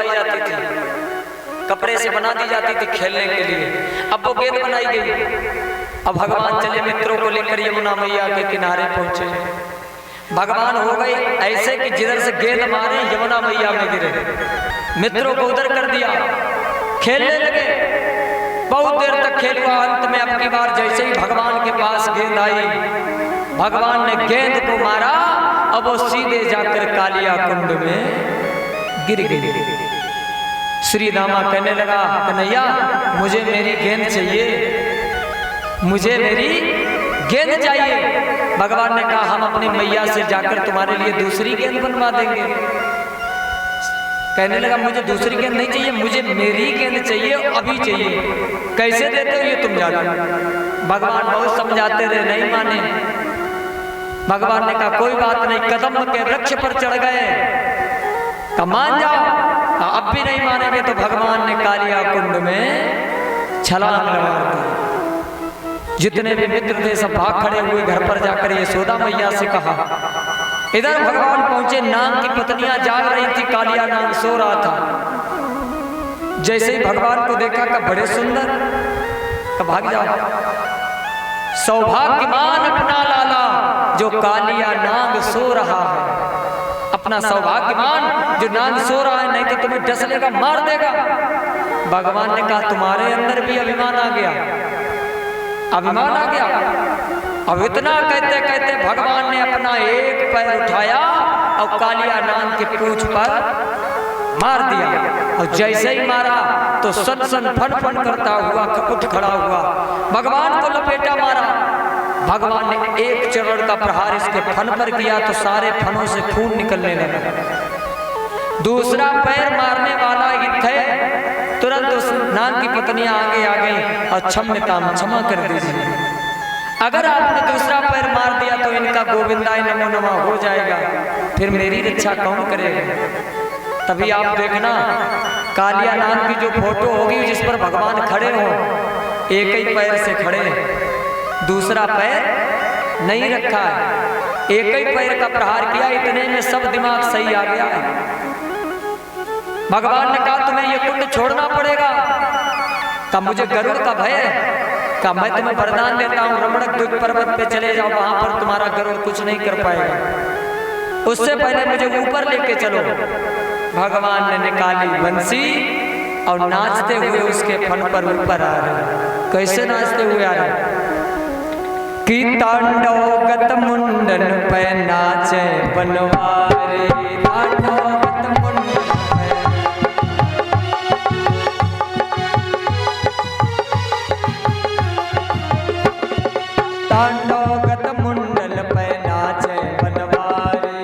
बनवाई जाती थी, कपड़े से बना दी जाती थी खेलने के लिए। अब वो गेंद बनाई गई। अब भगवान चले मित्रों को लेकर यमुना मैया के किनारे पहुंचे। भगवान हो गए ऐसे कि जिधर से गेंद मारे यमुना मैया में गिरे। मित्रों को उधर कर दिया, खेलने लगे। बहुत देर तक खेल हुआ। अंत में अब की बार जैसे ही भगवान के पास गेंद आई, भगवान ने गेंद को मारा। अब वो सीधे जाकर कालिया कुंड में गिर गई। श्री दामा कहने लगा, कन्हैया मुझे मेरी गेंद चाहिए, मुझे मेरी गेंद चाहिए। भगवान ने कहा, हम अपनी मैया से जाकर तुम्हारे लिए दूसरी गेंद बनवा देंगे। कहने लगा, मुझे दूसरी गेंद नहीं चाहिए, मुझे मेरी गेंद चाहिए, अभी चाहिए। कैसे देते हो ये तुम जानते। भगवान बहुत समझाते रहे, नहीं माने। भगवान ने कहा, कोई बात नहीं, कदम के वृक्ष पर चढ़ गए, तो मान जाओ। अब भी नहीं मानेंगे तो भगवान ने कालिया कुंड में छलांग लगा दी। जितने भी मित्र थे सब भाग खड़े हुए। घर पर जाकर यशोदा मैया से कहा। इधर भगवान पहुंचे, नाग की पत्नियां जाग रही थी, कालिया नाग सो रहा था। जैसे ही भगवान को देखा कि बड़े सुंदर, कि भाग जाओ। सौभाग्यवान अपना लाला जो कालिया नाग सो रहा है। अपना सौभाग्यवान जो नाग सो रहा है, नहीं तो तुम्हें डस लेगा, मार देगा। भगवान ने कहा, तुम्हारे अंदर भी अभिमान आ गया, अभिमान आ गया। अब इतना कहते कहते भगवान ने अपना एक पैर उठाया और कालिया नाग के पूंछ पर मार दिया। और जैसे ही मारा तो सन सन फन फन करता हुआ उठ खड़ा हुआ, भगवान को लपेटा मारा। भगवान ने एक चरण का प्रहार इसके फन पर किया तो सारे फनों से खून निकलने लगा। दूसरा पैर मारने वाला ही थे, तुरंत उस नाग की पत्नियां आगे आ गई और क्षम्यताम, क्षमा कर दीजिए, अगर आपने दूसरा पैर मार दिया तो इनका गोविंदाय नमो नमः हो जाएगा, फिर मेरी रक्षा कौन करेगा। तभी आप देखना कालिया नाग की जो फोटो होगी जिस पर भगवान खड़े हो, एक ही पैर से खड़े, दूसरा पैर नहीं रखा है, एक ही पैर का प्रहार किया। इतने में सब दिमाग सही आ गया है। भगवान ने कहा, तुम्हें ये कुंड छोड़ना पड़ेगा। कहा, मुझे गरुड़ का भय है। कहा, मैं तुम्हें वरदान देता हूँ, रमणक द्वीप पर्वत पे चले जाओ, वहां पर तुम्हारा गरुड़ कुछ नहीं कर पाएगा। उससे पहले मुझे ऊपर लेके चलो। भगवान ने निकाली बंसी और नाचते हुए उसके फन पर ऊपर आ रहे। कैसे नाचते हुए आ रहे कि तांडव गत मुंडन पे नाचे बनवारे, तांडव गत मुंडन तांडव गत मुंडन पे नाचे बनवारे,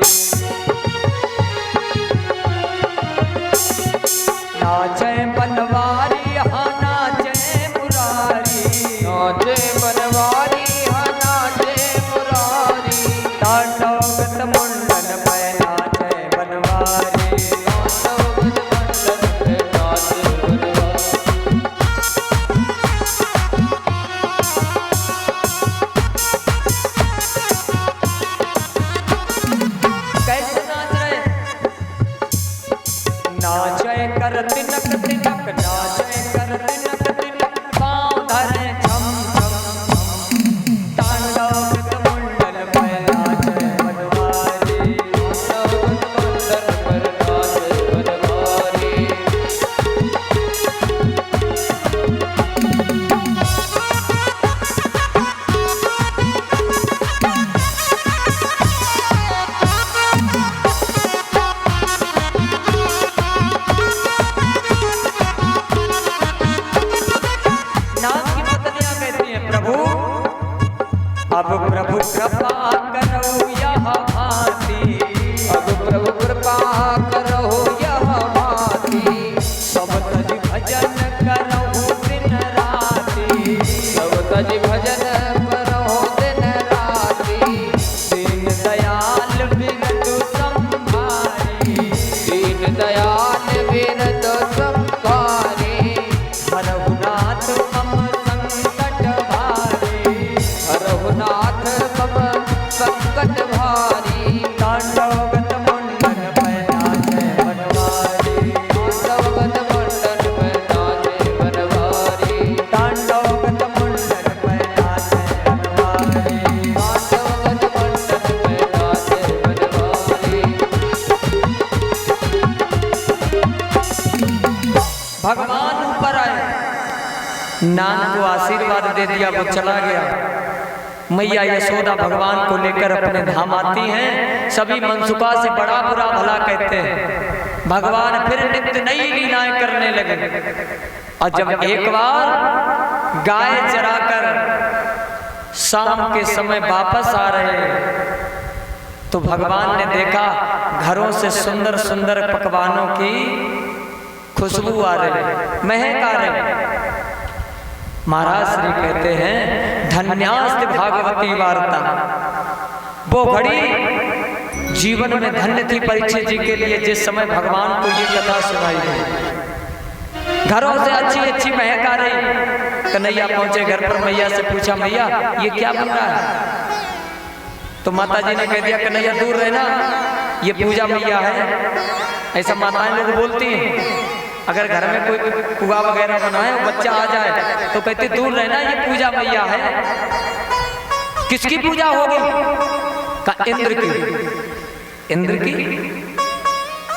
नाचे बनवारी हाँ नाचे मुरारी, नाचे बनवारी हाँ नाचे मुरारी, तांडव गत मुंडन पे नाचे बनवारी, तांडव गत मुंडन पे नाचे बनवारी। कैसे नाच रहे, नाचे कर तिनक तिनक, नाचे कर तिनक तिनक, पाँव धरे छम छम छम, तांडव गत मुंडन पे नाचे बनवारी, तांडव गत मुंडन पे नाचे बनवारी। भगवान ऊपर आए, नान को आशीर्वाद दे दिया, वो चला गया। मैया यशोदा भगवान को लेकर अपने धाम आती हैं। सभी मनसुखा से बड़ा बुरा भला कहते हैं। भगवान फिर नित्य नई लीलाएं करने लगे। और जब एक बार गाय चराकर शाम के समय वापस आ रहे, तो भगवान ने देखा घरों से सुंदर सुंदर पकवानों की खुशबू आ रही, महक आ रही। महाराज श्री कहते हैं धन्यास्त भागवती वार्ता। वो घड़ी जीवन में धन्य थी परीक्षित जी के लिए, जिस समय भगवान को ये कथा सुनाई गई। घरों से अच्छी अच्छी महक आ रही। कन्हैया पहुंचे घर पर, मैया से पूछा, मैया ये क्या बन रहा है? तो माता जी ने कह दिया, कन्हैया दूर रहना, ये पूजा मैया है। ऐसा माताएं लोग बोलती हैं। अगर घर में कोई पुआ वगैरह बनाए, बच्चा आ जाए तो कहते दूर रहना, ये पूजा मैया है। किसकी पूजा होगी? का इंद्र की। इंद्र की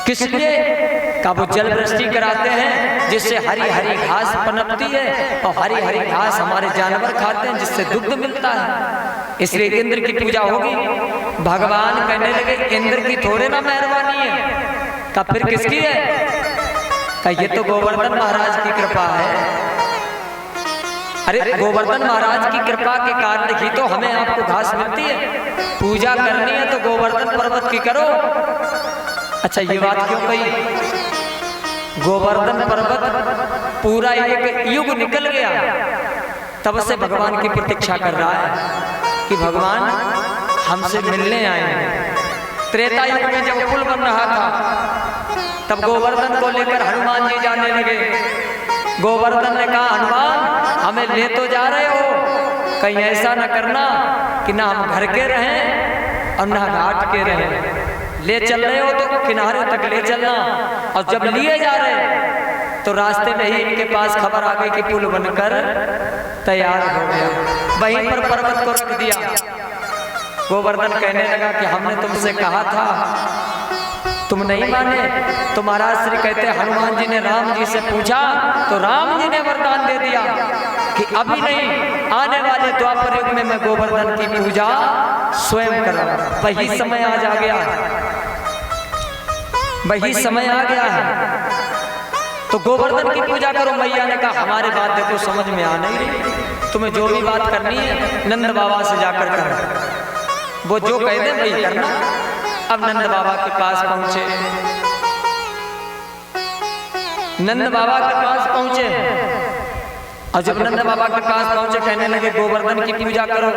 किस लिए? का वो जल वृष्टि कराते हैं, जिससे हरी हरी घास पनपती है, और हरी हरी घास हमारे जानवर खाते हैं, जिससे दुग्ध मिलता है। इसलिए इंद्र की पूजा होगी। भगवान कहने लगे इंद्र की थोड़े ना मेहरबानी है। का फिर किसकी है? का ये तो गोवर्धन महाराज की कृपा है। अरे गोवर्धन महाराज की कृपा के कारण ही तो हमें आपको घास मिलती है। पूजा करनी है तो गोवर्धन पर्वत की करो। अच्छा ये बात क्यों कही? गोवर्धन पर्वत पूरा एक युग निकल गया, तब से भगवान की प्रतीक्षा कर रहा है कि भगवान हमसे मिलने आए। त्रेता युग में जब पुल बन रहा था, तब गोवर्धन को लेकर हनुमान जी जाने लगे। गोवर्धन ने कहा, हनुमान हमें ले तो जा रहे हो, कहीं ऐसा ना करना कि ना हम घर के रहें और ना घाट के रहें। ले चल रहे हो तो किनारे तक ले चलना। और जब लिए जा रहे तो रास्ते में ही इनके पास खबर आ गई कि पुल बनकर तैयार हो गया। वहीं पर पर्वत को रख दिया। गोवर्धन कहने लगा कि हमने तुमसे कहा था, तुम नहीं माने। तो महाराज श्री कहते हनुमान जी ने राम जी से पूछा, तो राम जी ने वरदान दे दिया कि अभी नहीं, आने वाले द्वापर युग में मैं गोवर्धन की पूजा स्वयं करूंगा। वही समय आज आ गया है, वही समय आ गया है। तो गोवर्धन की पूजा करो। मैया ने कहा हमारे बात देखो समझ में आ नहीं रही, तुम्हें जो भी बात करनी है नंद बाबा से जाकर करो, वो जो कह दे वही करना। अब नंद बाबा के पास पहुंचे। नंद बाबा के पास पहुंचे और जब नंद बाबा के पास पहुंचे कहने लगे गोवर्धन की पूजा करो।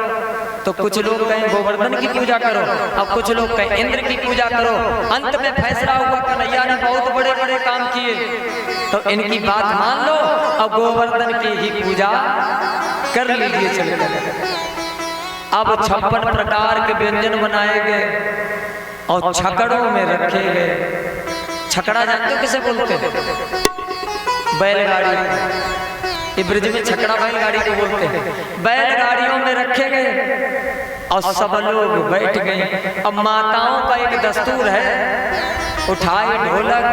तो कुछ लोग कहें गोवर्धन की पूजा करो, अब कुछ लोग कहें इंद्र की पूजा करो। अंत में फैसला हुआ कन्हैया ने बहुत बड़े बड़े काम किए, तो इनकी बात मान लो और गोवर्धन की ही पूजा कर लीजिए। चलिए अब 56 प्रकार के व्यंजन बनाए गए और छकड़ों में रखे गए। छकड़ा जानते हो किसे बोलते हैं? बैलगाड़ी। ये ब्रिज में छकड़ा बैलगाड़ी को बोलते हैं। बैलगाड़ियों में रखे गए और सब लोग बैठ गए। अब माताओं का एक दस्तूर है, उठाए ढोलक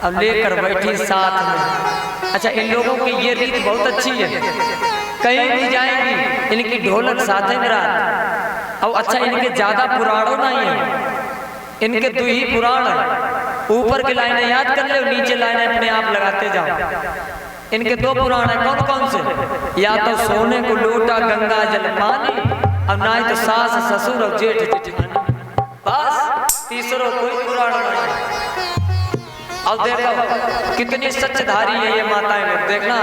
अब लेकर बैठी साथ में। अच्छा इन लोगों की ये रीत बहुत अच्छी है, कहीं भी जाएंगी इनकी ढोलक साथ में रात। और अच्छा इनके ज्यादा पुराणों नहीं है, इनके 2 ही पुराण है। ऊपर की लाइनें याद कर ले, नीचे लाइनें अपने आप लगाते जाओ। इनके 2 पुराण है। कौन कौन से? या तो सोने को लोटा गंगा जल पानी, और ना ही तो सास ससुर और जेठ जेठानी। बस तीसरा कोई पुराण नहीं। अब देखो कितनी सच्चधारी है ये माताएं लोग, देखना।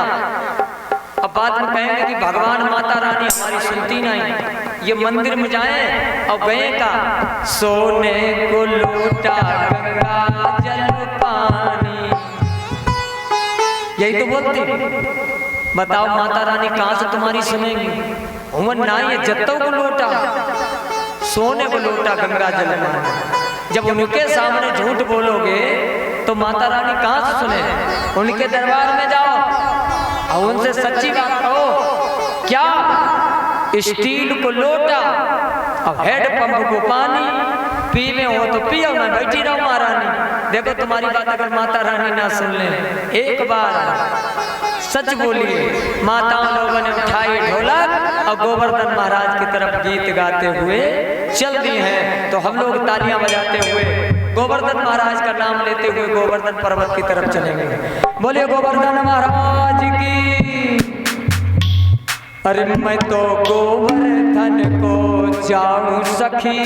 अब बाद में कहेंगे कि भगवान माता रानी हमारी सुनती नहीं। ये मंदिर में जाएं और गए का सोने को लोटा गंगा जल पानी, यही तो बोलती। बताओ माता रानी कहाँ से तुम्हारी सुनेंगी? हुमन ना ये जत्तों को लोटा, सोने को लोटा गंगा जल पानी। जब उनके सामने झूठ बोलोगे तो माता रानी कहाँ से सुने? उनके दरबार में जाओ और उनसे सच्ची बात कहो। क्या स्टील को लोटा और हेड पंप को पानी, पीवे हो तो पियो ना, बैठी रहो महारानी। देखो तुम्हारी बात अगर माता रानी ना सुन ले, एक बार सच बोलिए, माताओं लोगों ने उठाई ढोलक और गोवर्धन महाराज की तरफ गीत गाते हुए चल दी हैं। तो हम लोग तालियां बजाते हुए गोवर्धन महाराज का नाम लेते हुए गोवर्धन पर्वत की तरफ चलेंगे। बोलिए गोवर्धन महाराज की। अरे मैं तो गोवर्धन को जाऊं सखी,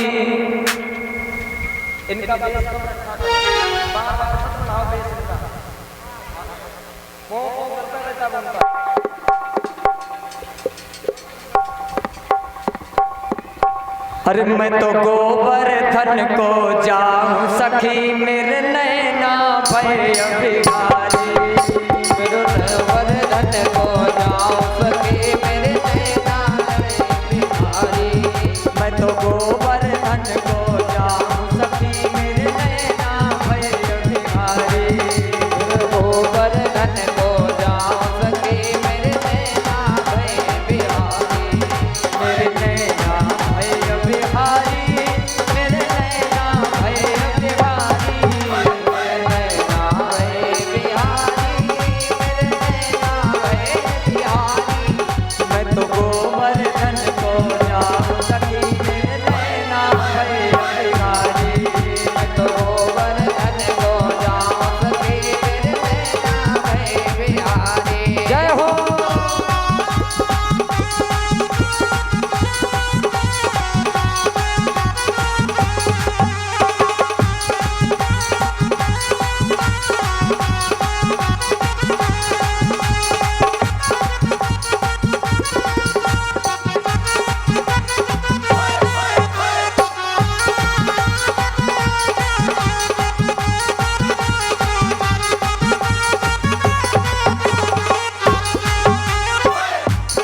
इनका अरे मैं तो गोवर्धन को जाऊं सखी, मेरे नैना भय बिहारी। मेरे गोवर्धन को जाऊं सखी, मेरे नैना भय बिहारी। मैं तो गोवर्धन को जाऊं सखी, मेरे नैना भय बिहारी। मेरे गोवर्धन को जाऊं सखी, मेरे नैना भय बिहारी। मेरे नैना भय बिहारी, मेरे नैना भय बिहारी। मेरे नैना भय बिहारी, मेरे नैना भय बिहारी। मैं तो गोवर्धन को जाऊं सखी, मेरे नैना भय बिहारी। मैं तो गोवर्धन को जाऊं सखी, मेरे नैना भय बिहारी। जय हो।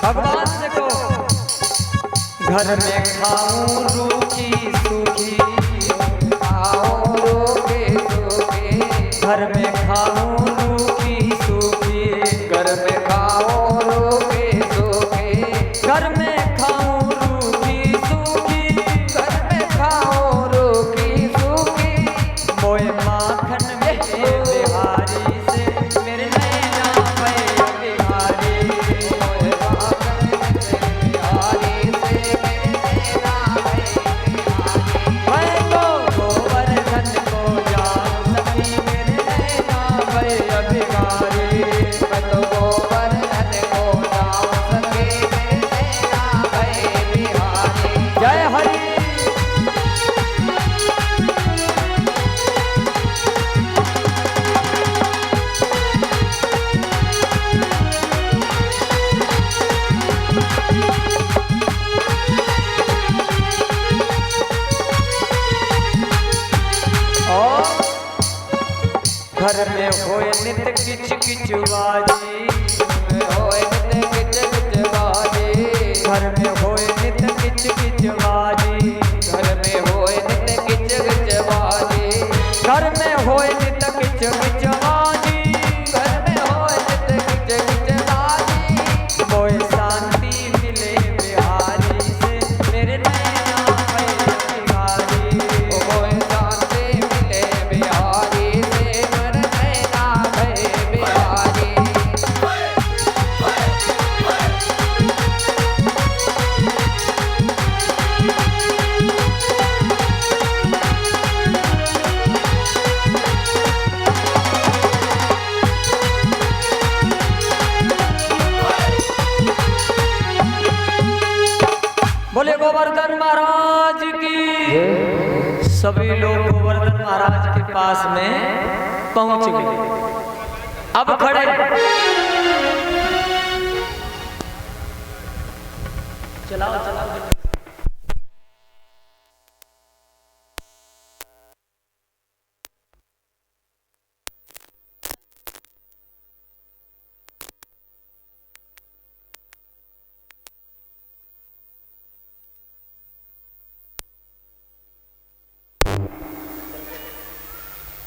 भगवान से कहो, घर में खाऊं रूखी सूखी, खाऊं रूखी सूखी। घर में खाऊं रूखी सूखी, घर में खाऊं रूखी सूखी। घर में खाऊं रूखी सूखी, घर में खाऊं रूखी सूखी। मोए माखन में बिहारी से, मेरे नैना भय बिहारी। मोए माखन में बिहारी से, मेरे नैना भय बिहारी। मैं तो गोवर्धन को जाऊं सखी, मेरे नैना भय बिहारी। मैं तो गोवर्धन को जाऊं सखी, मेरे नैना भय बिहारी। जय हरि। घर में होए नित किच किच बाजी, होए नित किच किच बाजी। घर में होए नित किच किच बाजी, घर में होए नित किच किच बाजी। घर में होए नित किच किच बाजी, घर में होए नित किच किच बाजी। मोए शांति मिले बिहारी से, मेरे नैना भय बिहारी। मोए शांति मिले बिहारी से, मेरे नैना भय बिहारी। बोले गोवर्धन महाराज की। सभी लोग गोवर्धन महाराज के पास में पहुंच गए। अब खड़े चलाओ चलाओ।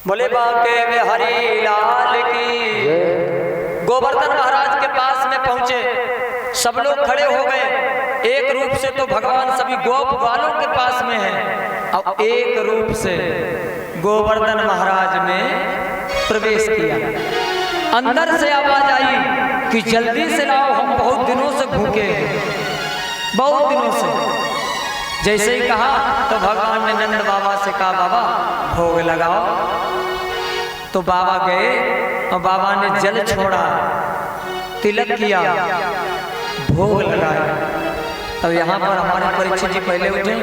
बोले बांके में हरि लाल की। गोवर्धन महाराज के पास में पहुंचे, सब लोग खड़े हो गए। एक रूप से तो भगवान सभी गोप ग्वालों के पास में है, अब एक रूप से गोवर्धन महाराज ने प्रवेश किया। अंदर से आवाज आई कि जल्दी से लाओ, हम बहुत दिनों से भूखे हैं, बहुत दिनों से। जैसे ही कहा तो भगवान ने नंद बाबा से कहा, बाबा भोग लगाओ। तो बाबा गए और बाबा ने जल छोड़ा, तिलक किया, भोग लगाया। तब यहाँ पर हमारे परीक्षित जी पहले उठे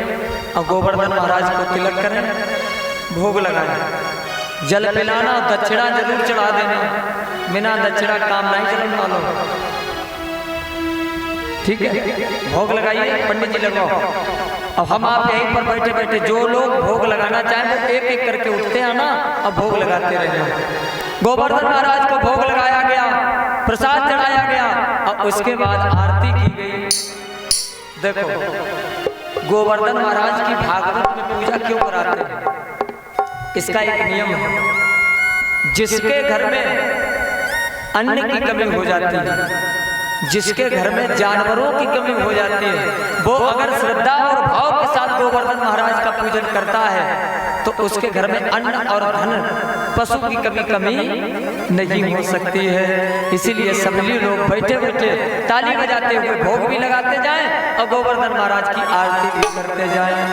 और गोवर्धन महाराज को तिलक करें, भोग लगाए, जल पिलाना, दक्षिणा जरूर चढ़ा देना, बिना दक्षिणा काम नहीं चलने वालों। ठीक है, भोग लगाइए, पंडित जी लगाओ। अब हम आप यहीं पर बैठे बैठे जो लोग भोग लगाना चाहें वो एक एक करके उठते हैं ना, अब भोग लगाते रहे। गोवर्धन महाराज को भोग लगाया गया, प्रसाद चढ़ाया गया और उसके बाद आरती की गई। देखो गोवर्धन महाराज की भागवत में पूजा क्यों कराते हैं, इसका एक नियम है। जिसके घर में अन्न की कमी हो जाती है, जिसके घर में जानवरों की कमी हो जाती है, वो अगर श्रद्धा और भाव के साथ गोवर्धन महाराज का पूजन करता है तो उसके घर में अन्न और धन, पशु की कमी नहीं हो सकती है। इसीलिए सभी लोग बैठे बैठे ताली बजाते हुए भोग भी लगाते जाएं और गोवर्धन महाराज की आरती भी करते जाएं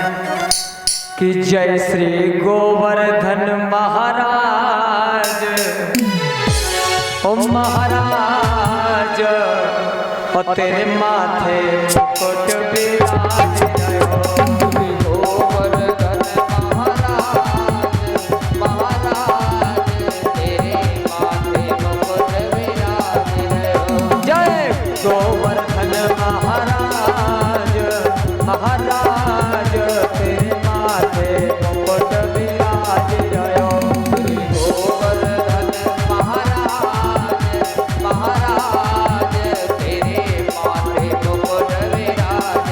कि जय श्री गोवर्धन महाराज, ओ महाराज, और तेरे माथे मुकुट विराज गोवर्धन महाराज, महाराज, तेरे माथे मुकुट विराज। जय गोवर्धन महाराज, महाराज, तेरे माथे मुकुट विराज। गोवर्धन महाराज, महाराज, तेरे माथे मुकुट विराज।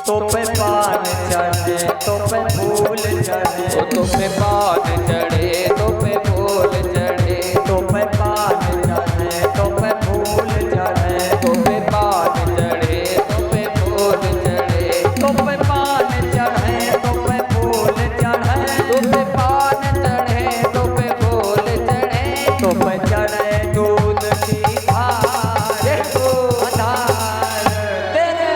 तो पे पान चढ़े तो पे फूल चढ़े, तो पे पान चढ़े तो पे फूल चढ़े, तो पे पान चढ़े तो पे फूल चढ़े, तो पे पान चढ़े तो पे फूल चढ़े, तो पे पान चढ़े तो पे फूल चढ़े, तो पे पान चढ़े तो पे फूल चढ़े, तो पे चढ़े दूध की धार, धार तेरे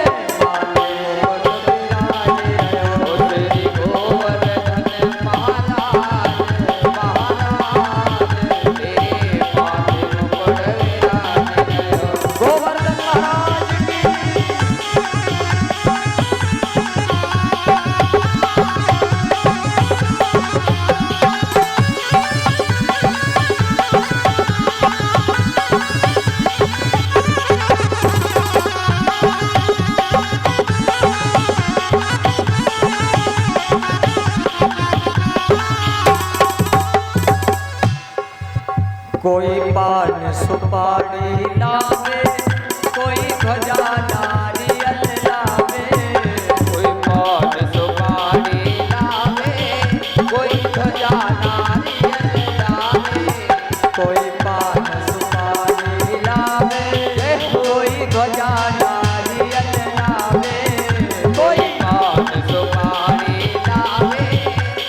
कोई पान सुपारी लावे, कोई ध्वजा नारियल लावे, कोई पान सुपारी लावे, कोई ध्वजा नारियल लावे, कोई पान सुपारी लावे, कोई ध्वजा नारियल लावे, कोई पान सुपारी लावे, कोई ध्वजा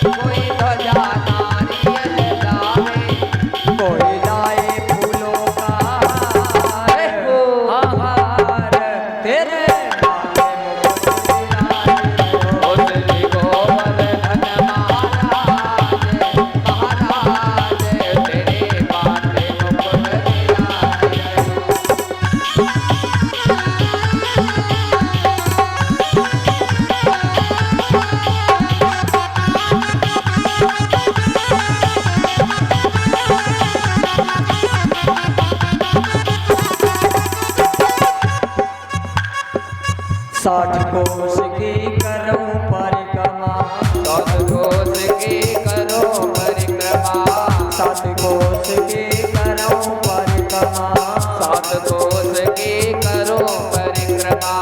नारियल लावे, कोई साठ कोस की करो सात कोस की करो परिक्रमा, सात कोस की करो परिक्रमा,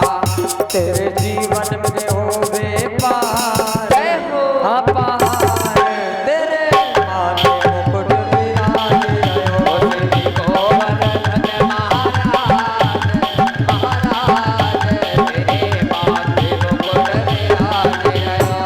तेरे जीवन में होवे पार, जय हो। हाँ पार तेरे माथे मुकुट विराजे रहो। श्री गोवर्धन महाराज, महाराज तेरे माथे मुकुट विराजे रहो।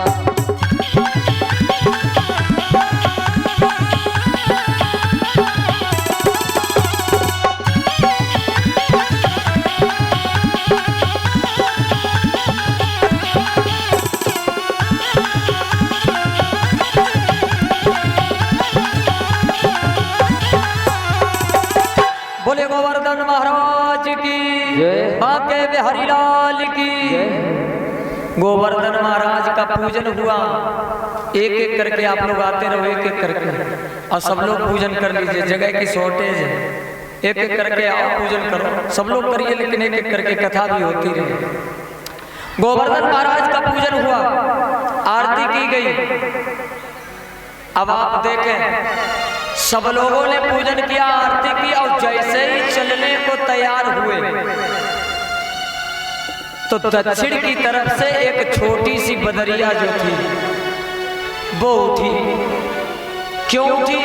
बोले गोवर्धन महाराज की जय। बांके बिहारी लाल की। गोवर्धन महाराज का पूजन हुआ, एक एक करके आप लोग आते रहो, एक एक करके, और सब लोग पूजन कर लीजिए, जगह की शॉर्टेज है, एक एक करके आओ पूजन करो, सब लोग करिए, लेकिन एक एक करके कथा भी होती रहे। गोवर्धन महाराज का पूजन हुआ, आरती की गई। अब आप देखें, सब लोगों ने पूजन किया, आरती की, और जैसे ही चलने को तैयार हुए तो दक्षिण की तरफ से एक छोटी सी बदरिया जो थी वो उठी। क्यों उठी?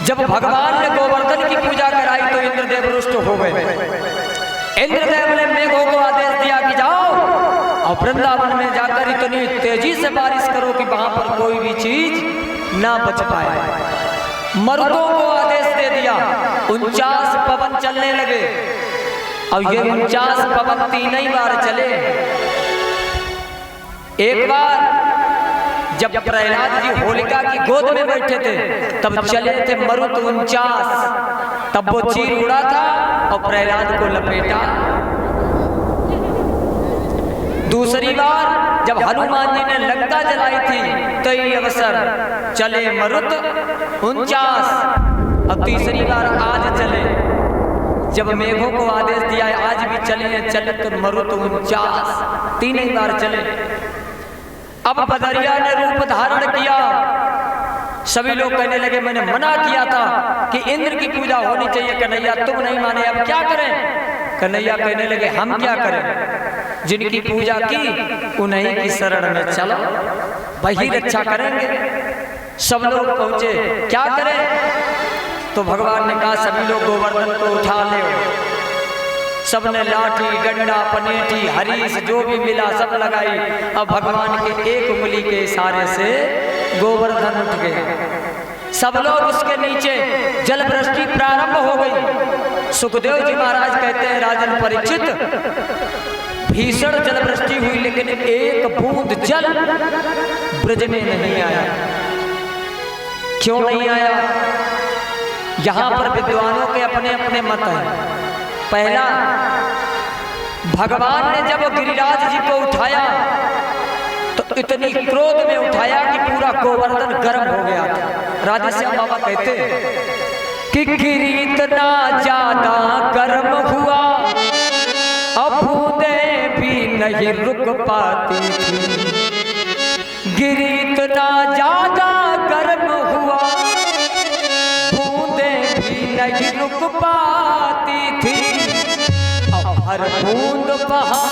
जब भगवान ने गोवर्धन की पूजा कराई तो इंद्रदेव रुष्ट हो गए। इंद्रदेव ने मेघों को आदेश दिया कि जाओ और वृंदावन में जाकर इतनी तेजी से बारिश करो कि वहां पर कोई भी चीज ना बच पाए। मर्दों को आदेश दे दिया, 49 पवन चलने लगे, और ये 49 पवन 3 बार चले। एक बार जब प्रहलाद जी होलिका की गोद में बैठे थे तब चले थे मरुत 49, तब वो चीर उड़ा था और प्रहलाद को लपेटा। दूसरी बार जब हनुमान जी ने लंका जलाई थी तो ये अवसर चले मरुत 49, अब तीसरी बार आज चले, जब मेघों को आदेश दिया आज भी चले तो मरुत 49 3 ही बार चले। अब बदरिया ने रूप धारण किया। सभी लोग कहने लगे मैंने मना किया था कि इंद्र की पूजा होनी चाहिए, कन्हैया तुम नहीं माने, अब क्या करें? कन्हैया कहने लगे हम क्या करें, जिनकी पूजा की उन्हीं की शरण में चलो, वही रक्षा करेंगे। सब लोग पहुंचे, क्या करें? तो भगवान ने कहा सभी लोग गोवर्धन को उठा ले। सबने लाठी, डंडा, पनेठी, हरीश जो भी मिला सब लगाई। अब भगवान के एक उंगली के इशारे से गोवर्धन उठ गया। सब लोग उसके नीचे, जल वृष्टि प्रारंभ हो गई। सुखदेव जी महाराज कहते हैं राजन परीक्षित, भीषण जल वृष्टि हुई लेकिन एक बूंद जल ब्रज में नहीं आया। क्यों नहीं आया? यहां पर विद्वानों के अपने अपने मत हैं। पहला, भगवान ने जब गिरिराज जी को उठाया तो इतनी क्रोध में उठाया कि पूरा गोवर्धन गर्म हो गया था। राधेश्याम बाबा कहते कि गिरी इतना ज्यादा गर्म हुआ अब बूंदें भी नहीं रुक पाती थी। गिरी इतना ज्यादा गर्म हुआ बूंदें भी नहीं रुक पाती थी। अब हर बूंद वहां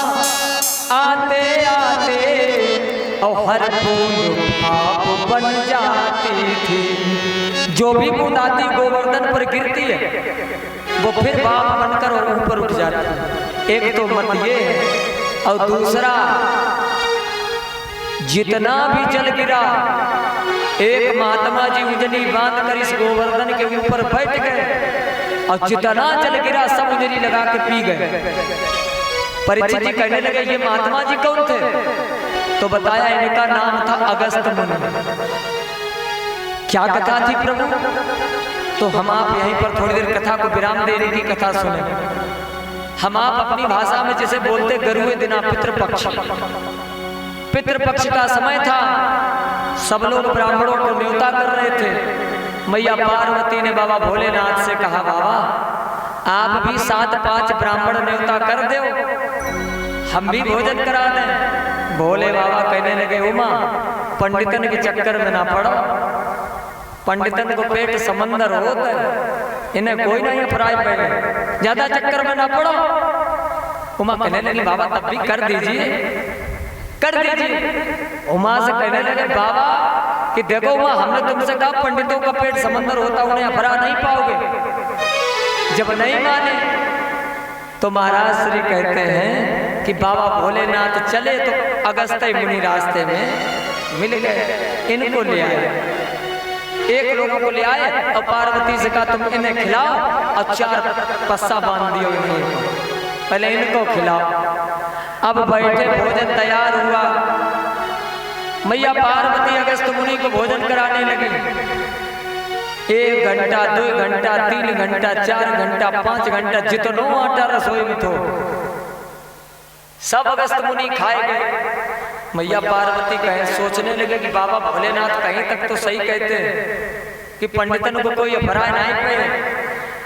आते आते और हर बूंद भाप बन जाती थी। जो भी बूंद आती गोवर्धन पर गिरती है वो फिर भाप बनकर और ऊपर उठ जाती है। एक तो मत ये है, और दूसरा जितना भी जल गिरा, एक महात्मा जी उंजली बांधकर इस गोवर्धन के ऊपर बैठ गए और जितना जल गिरा सब उंजली लगा के पी गए। परीक्षित जी कहने लगे ये महात्मा जी कौन थे? तो बताया इनका नाम था अगस्त मुनि। क्या कथा थी प्रभु? तो हम आप यहीं पर थोड़ी देर कथा को विराम देने की कथा सुने। हम आप अपनी भाषा में जैसे बोलते गरुए दिना पितृपक्ष। पितृपक्ष का समय था, सब लोग ब्राह्मणों को न्योता कर रहे थे। मैया पार्वती ने बाबा भोलेनाथ से कहा बाबा आप भी 7-5 ब्राह्मण न्योता कर दो, हम भी भोजन करा दें। भोले बाबा कहने लगे उमा पंडितन के चक्कर में ना पड़ो, पंडितन को पेट समंदर होता है, इन्हें कोई नहीं अपराय पड़े, ज्यादा चक्कर में ना पड़ो। उमा कहने लगी बाबा तब भी कर दीजिए, कर दीजिए। उमा से कहने लगे बाबा कि देखो उमा, हमने तुमसे कहा पंडितों का पेट समंदर होता, उन्हें अपरा नहीं पाओगे। जब नहीं माने तो महाराज श्री कहते हैं कि बाबा भोलेनाथ चले तो अगस्त्य मुनि रास्ते में मिल गए, इनको ले आए, एक लोगों को ले आए और पार्वती से कहा तुम इन्हें खिलाओ और 4 पस्सा बांध दियो इन्हें, पहले इनको खिलाओ। अब बैठे, भोजन तैयार हुआ, मैया पार्वती अगस्त्य मुनि को भोजन कराने लगी। 1 घंटा 2 घंटा 3 घंटा 4 घंटा 5 घंटा जितनो आटा रसोई में थो सब अगस्त्य मुनि खाए गए। मैया पार्वती कहे, सोचने लगे कि बाबा भोलेनाथ कहीं तक तो सही कहते हैं कि पंडितन को कोई अपराध नहीं पे।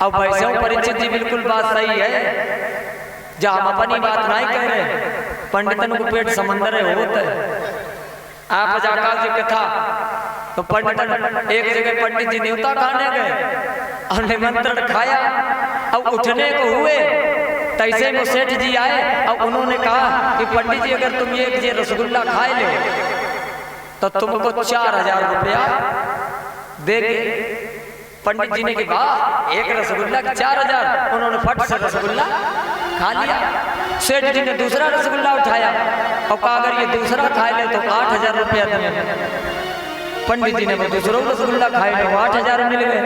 अब वैसे परीक्षित जी बिल्कुल बात सही है, जब हम अपनी बात नहीं कह रहे, पंडितन को पेट समंदर है होता है। आप जाका जी कथा तो पंडितन एक जगह पंडित जी न्योता खाने गए और निमंत्रण खाया, अब उठने को हुए तैसे में सेठ जी आए और उन्होंने कहा कि पंडित जी अगर तुम ये रसगुल्ला खाए ले तो तुमको 4000 रुपया देंगे। पंडित जी ने कहा एक रसगुल्ला 4000, उन्होंने फट से रसगुल्ला खा लिया। सेठ जी ने दूसरा रसगुल्ला उठाया और कहा अगर ये दूसरा खाए ले तो 8000 रुपया देंगे। पंडित जी ने वो दूसरा रसगुल्ला खाए तो 8000 मिल गए।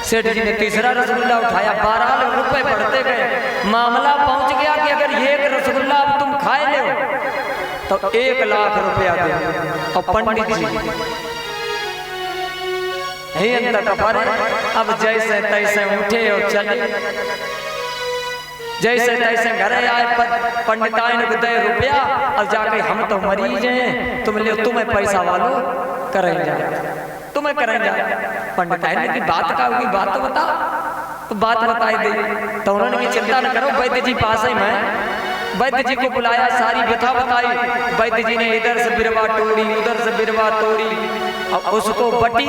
सेठ जी ने तीसरा रसगुल्ला उठाया, 12 रुपए बढ़ते गए। मामला पहुंच गया कि अगर ये एक रसगुल्ला अब तुम खाए ले तो 1 लाख रुपया दे। और पंडित जी ही अंदर अब जैसे तैसे उठे और चले, जैसे तैसे घर आए। पंडिताइन को 10 रुपया, अब जाके हम तो मरीज हैं, तुम्हें पैसा वालो करें जाए, तुम्हें करें जाए। पंडिताइन की बात का होगी, बात तो बता, तो बात बताई दी। तो उन्होंने की चिंता न करो, वैद्य जी पास ही मैं वैद्य जी को बुलाया, सारी व्यथा बताई। वैद्य जी ने इधर से बिरवा तोड़ी, उधर से बिरवा तोड़ी और उसको बटी।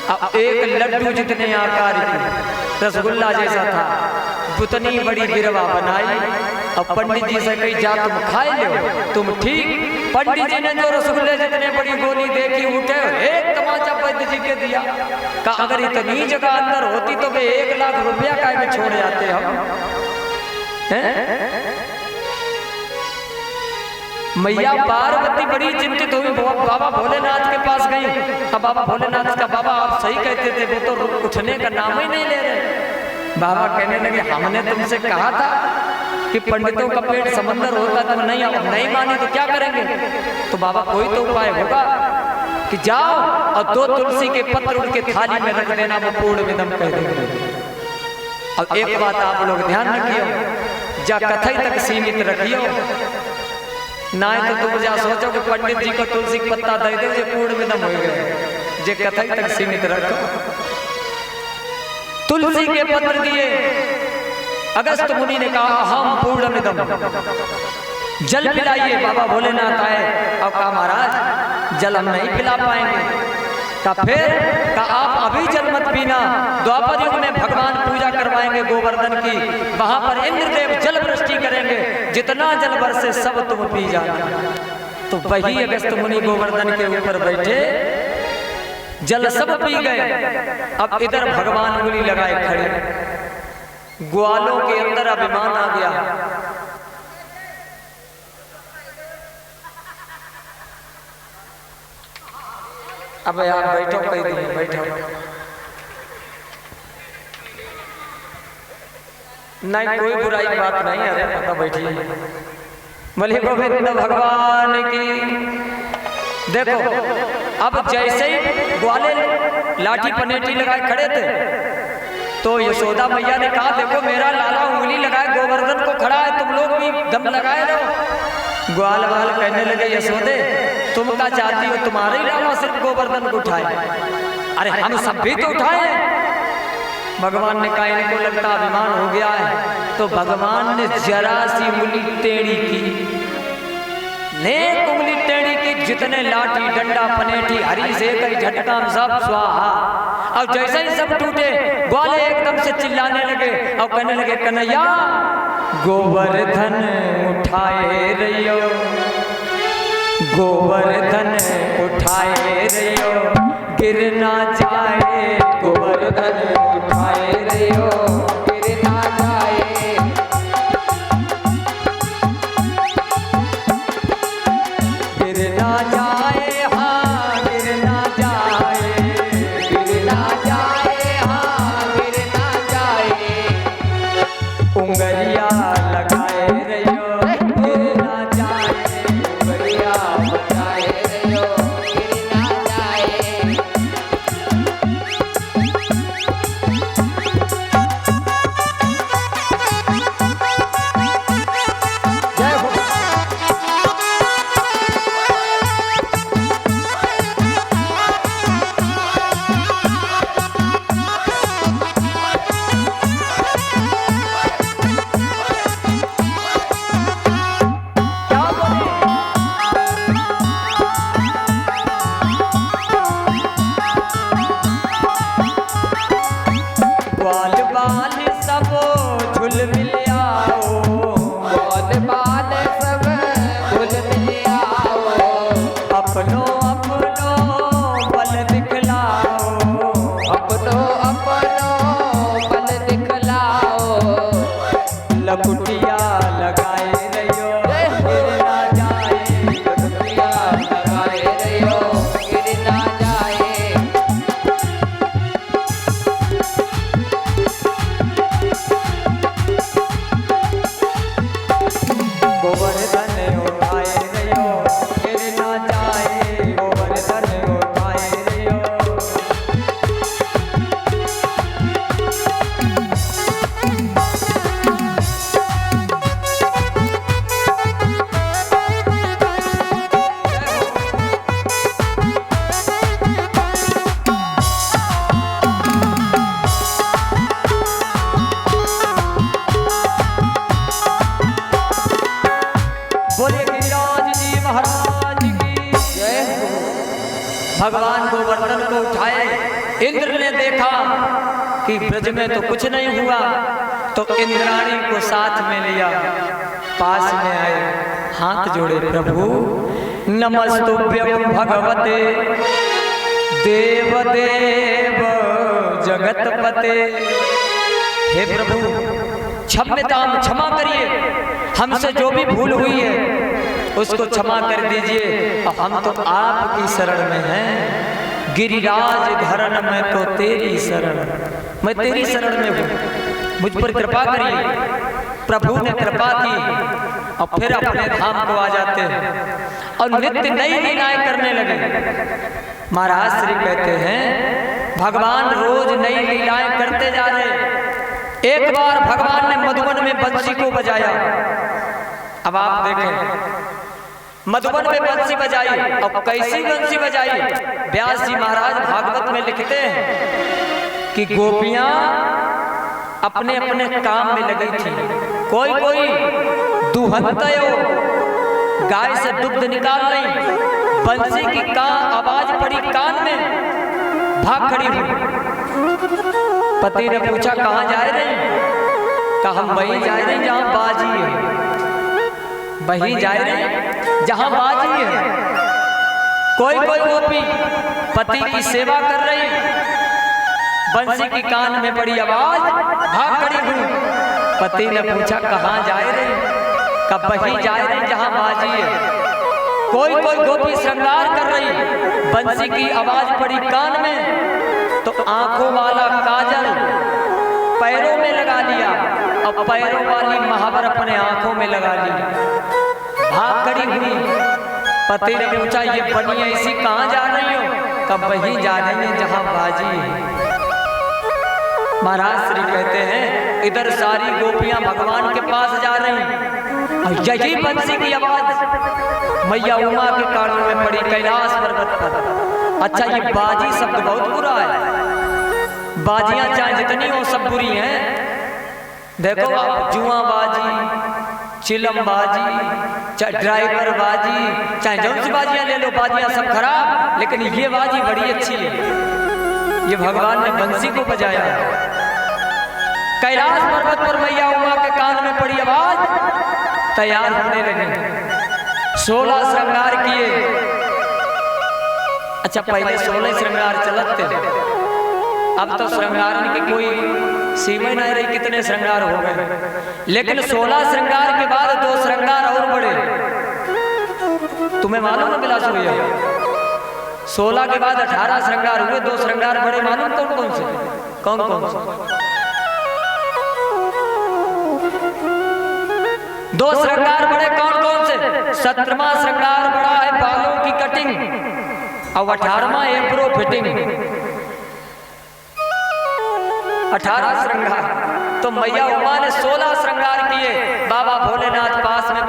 अब 1 लड्डू जितने आकार की रसगुल्ला जैसा था उतनी बड़ी बिरवा बनाई और पंडित जी से कही जा तुम खाए लो तुम ठीक। पंडित जी ने जो रसगुल्ले जितने बड़ी गोली देखी उठे, एक तमाचा वैद्य जी के दिया। कहा अगर इतनी जगह अंदर होती तो वे 1 लाख रुपया का में छोड़ जाते हम। मैया पार्वती बड़ी चिंतित हुई, बाबा भोलेनाथ के पास गई। अब बाबा भोलेनाथ का बाबा आप सही कहते थे, वो तो उठने का नाम ही नहीं ले रहे। बाबा कहने लगे हमने तुमसे कहा था कि पंडितों का पेट समंदर होता, तुम नहीं मानी तो क्या करेंगे। तो बाबा कोई तो उपाय होगा कि जाओ और 2 तुलसी के पत्र उनके थाली में रख देना, वो पूर्ण विदम कह देंगे। अब एक बात आप लोग ध्यान रखियो, जा कथई तक सीमित रखियो, ना तो तुम जा सोचो कि पंडित जी को तुलसी के पत्ता दे दो जो पूर्ण विदम हो गए। जे कथई तक सीमित रखो। तुलसी के पत्र दिए। अगस्त्य मुनि ने कहा हम पूर्ण विदम, जल पिलाइए। बाबा भोलेनाथ आए और कहा महाराज जल हम नहीं पिला पाएंगे। का फिर का आप अभी जल मत पीना, द्वापर युग में भगवान पूजा करवाएंगे गोवर्धन की, वहां पर इंद्रदेव जल वृष्टि करेंगे, जितना जल बरसे सब तुम पी जाना। तो वही अगस्त्य मुनि गोवर्धन के ऊपर बैठे, जल सब पी गए। अब इधर भगवान उंगली लगाए खड़े, ग्वालों के अंदर अभिमान आ गया। अब आप बैठो, कह दिए बैठो, नहीं कोई बुराई की बात नहीं। अरे पता बैठिए। बोले गोविंद भगवान की। देखो अब जैसे ही ग्वाले लाठी पनेटी लगाए खड़े थे तो यशोदा मैया ने कहा देखो मेरा लाला उंगली लगाए गोवर्धन को खड़ा है, तुम लोग भी दम लगाए रहो। ग्वाल वाल कहने लगे यशोदे तुम क्या चाहती हो, तुम्हारे ही लाला सिर्फ गोवर्धन को उठाए, अरे हम सब भी तो उठाए। भगवान ने कहा इनको लगता अभिमान हो गया है, तो भगवान ने जरा सी उंगली टेढ़ी की नेक उंगली टेढ़ी की जितने लाठी डंडा पनेठी हरी से कई झटका में सब स्वाहा। अब जैसे ही सब टूटे ग्वाले एकदम से चिल्लाने लगे और कहने लगे कन्हैया गोवर्धन उठाए रहियो, गोवर्धन उठाए रहियो, गिर ना जाए गोवर्धन उठाए रहियो, गिर ना जाए। गिर ना जाए हाँ गिर ना जाए, गिर ना जाए हाँ गिर ना जाए, उंगलिया लगाए रहियो गिर ना जाए, उंगलिया लगाए रहियो गिर ना जाए। जय हो। क्या बोले? ग्वाल बाल सब झुल मिल आओ, ग्वाल बाल सब झुल मिल आओ, अपनो अपनो बल दिखलाओ, अपनो अपनो बल दिखलाओ, लकुटिया लगाए रहियो गिर ना जाए, लकुटिया लगाए रहियो गिर ना जाए। गोवर्धन उठाए रहियो गिर ना जाए, गोवर्धन उठाए रहियो। बोले गिरिराज जी महाराज की जय हो। भगवान गोवर्धन को उठाए, इंद्र ने देखा कि ब्रज में तो कुछ नहीं हुआ, तो इंद्राणी को साथ में लिया, पास में आए, हाथ जोड़े, प्रभु नमस्तुभ्यं भगवते देव देव जगतपते। हे प्रभु क्षमा करिए, हमसे जो भी भूल हुई है उसको क्षमा कर दीजिए। और हम तो आपकी शरण में हैं, गिरिराज धरण में तो तेरी शरण, मैं तेरी शरण में हूँ, मुझ पर कृपा करिए। प्रभु ने कृपा की और फिर अपने धाम को आ जाते हैं और नित्य नई लीलाएं करने लगे। महाराज श्री कहते हैं भगवान रोज नई लीलाएं करते जा रहे। एक बार भगवान ने मधुबन में बंसी को बजाया। अब आप देखें मधुबन में बंसी बजाई, अब कैसी बंसी बजाई। व्यास जी महाराज भागवत में लिखते हैं कि गोपियां अपने अपने काम में लगी थी। कोई कोई दुहंतयो गाय से दुग्ध निकाल रही, बंसी की आवाज पड़ी कान में, भाग खड़ी हुई। पति ने पूछा कहाँ जा रही? कहा हम वहीं जा रहे हैं जहाँ बाजी है, वहीं जा रहे हैं जहाँ बाजी है। कोई कोई गोपी पति की सेवा कर रही, बंसी की कान में पड़ी आवाज, भाग खड़ी हुई। पति ने पूछा कहाँ जा रहे? कब वहीं जा रहे हैं जहाँ बाजी है। कोई कोई गोपी श्रृंगार कर रही, बंसी की आवाज पड़ी कान में, तो आंखों वाला काजल पैरों में लगा लिया और पैरों वाली महावर अपने आंखों में लगा ली, भाग खड़ी हुई। पति ने पूछा ये बनिया ऐसी कहाँ जा रही हो? कब वहीं जा रही है जहाँ बाजी है। महाराज श्री कहते हैं इधर सारी गोपियां भगवान के पास जा रही और यही बंसी की आवाज मैया उमा के कानों में पड़ी कैलाश पर्वत पर। अच्छा ये बाजी शब्द बहुत बुरा है, बाजियां चाहे जितनी हो सब बुरी हैं। देखो आप जुआ बाजी, चिलम बाजी, चाहे ड्राइवर बाजी, चाहे जौन सी बाजियां ले लो, बाजियां सब खराब, लेकिन ये बाजी बड़ी अच्छी है। ये भगवान ने बंसी को बजाया। कैलाश पर्वत पर मैया उमा के कान में पड़ी आवाज, तैयार होने लगे। 16 श्रृंगार किए। अच्छा, पहले 16 श्रृंगार चलत थे, अब तो श्रृंगार की कोई सीमा नहीं रही, कितने श्रृंगार हो गए। लेकिन 16 श्रृंगार के बाद 2 श्रृंगार और बढ़े। तुम्हें मालूम है बिलास भैया? 16 के बाद 18 श्रृंगार हुए, 2 श्रृंगार बढ़े। मालूम कौन कौन से? कौन कौन से? 2 श्रृंगार बढ़े। कौन कौन से? 17वां श्रृंगार बढ़ा है बालों की कटिंग, और 18वां एम्ब्रो फिटिंग। 18 श्रृंगार। तो मैया उमा ने 16 श्रृंगार किए। बाबा भोलेनाथ पास में